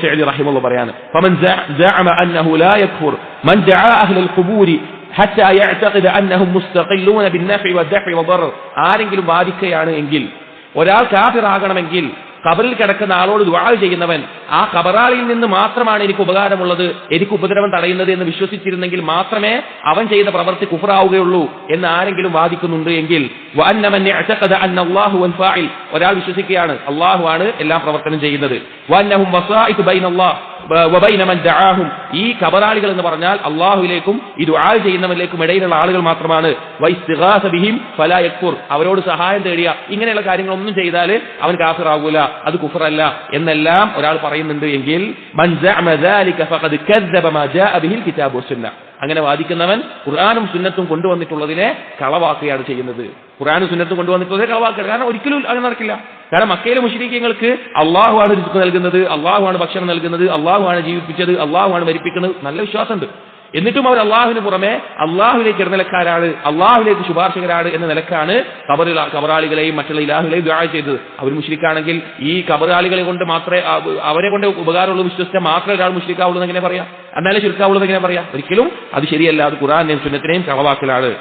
സഅദി റഹിമഹുല്ലാഹ് പറയാണ് ഫമൻ സഅമ അന്നഹു ലാ യക്ഫുർ മൻ ദഅ അഹ്ലൽ ഖുബൂരി ഹത്താ യഅതഖിദ അന്നഹും മുസ്തഖില്ലൂന ബിന്നഫഇ വദ്ദഫഇ വദറർ. ആരെങ്കിലും വാദിക്കുകയാണ് എങ്കിൽ ഒരാൾ കാഫിറാകണമെങ്കിൽ ഖബറിൽ കിടക്കുന്ന ആളോട് ദുആ ചെയ്യുന്നവൻ ആ ഖബറാളിയിൽ നിന്ന് മാത്രമാണ് എനിക്ക് ഉപകാരമുള്ളത്, എനിക്ക് ഉപദ്രവം തടയുന്നത് എന്ന് വിശ്വസിച്ചിരുന്നെങ്കിൽ മാത്രമേ അവൻ ചെയ്ത പ്രവൃത്തി കുഫ്റാവുകയുള്ളൂ എന്ന് ആരെങ്കിലും വാദിക്കുന്നുണ്ട് എങ്കിൽ വഅന്നമൻ ഇഅതഖദ അന്നല്ലാഹു വൽ ഫാഇൽ, ഒരാൾ വിശ്വസിക്കുകയാണ് അല്ലാഹു ആണ് എല്ലാ പ്രവർത്തനം ചെയ്യുന്നത്, വഅന്നഹും വസാഇതു ബൈനല്ലാഹ് വബൈന മൻ ദഅാഹും, ഈ ഖബറാളികൾ എന്ന് പറഞ്ഞാൽ അല്ലാഹുവിലേക്കും ഈ ദുആ ചെയ്യുന്നവരിലേക്കും ഇടയിലുള്ള ആളുകൾ മാത്രമാണ്, വഇസ്തിഗാസ ബിഹിം ഫലാ യക്ഫുർ, അവരോട് സഹായം തേടിയ ഇങ്ങനെയുള്ള കാര്യങ്ങളൊന്നും ചെയ്താൽ അവൻ കാഫിറാകൂല, അത് കുഫറല്ല എന്നെല്ലാം ഒരാൾ പറയുന്നുണ്ട് എങ്കിൽ മൻ സഅമ ദാലിക ഫഖദ് കദ്ദബ മാ ജാഅ ബിഹിൽ കിതാബു വസ്സുന്ന, അങ്ങനെ വാദിക്കുന്നവൻ ഖുർആനും സുന്നത്തും കൊണ്ടുവന്നിട്ടുള്ളതിനെ കളവാക്കുകയാണ് ചെയ്യുന്നത്. ഖുർആനും സുന്നത്തും കൊണ്ടുവന്നിട്ടുള്ളത് കളവാക്കുക. കാരണം ഒരിക്കലും അങ്ങനെ നടക്കില്ല. കാരണം മക്കയിലെ മുശ്രിക്കീങ്ങൾക്ക് അള്ളാഹു ആണ് റിസ്ക് നൽകുന്നത്, അള്ളാഹു ആണ് ഭക്ഷണം നൽകുന്നത്, അള്ളാഹു ആണ് ജീവിപ്പിച്ചത്, അള്ളാഹു ആണ് മരിപ്പിക്കുന്നത്, നല്ല വിശ്വാസമുണ്ട്. എന്നിട്ടും അവർ അള്ളാഹുവിന് പുറമെ അള്ളാഹുലേക്ക് ഇടനിലക്കാരാണ്, അള്ളാഹുലേക്ക് ശുപാർശകരാണ് എന്ന നിലക്കാണ് ഖബറാളികളെയും മറ്റുള്ള ഇലാഹുകളെയും ദുആ ചെയ്തത്. അവർ മുശ്രിക്കാണെങ്കിൽ ഈ ഖബറാളികളെ കൊണ്ട് മാത്രമേ അവരെ കൊണ്ട് ഉപകാരമുള്ള വിശ്വസിച്ചാൽ മാത്രമേ ഒരാൾ മുശ്രിക്കാവുള്ളൂ എന്ന് എങ്ങനെ പറയാം? എന്നാലേ ശിർക്കാവുള്ളൂ എന്ന് എങ്ങനെ പറയാം? ഒരിക്കലും അത് ശരിയല്ല. അത് ഖുർആനെയും സുന്നത്തിനെയും കളവാക്കലാണ്.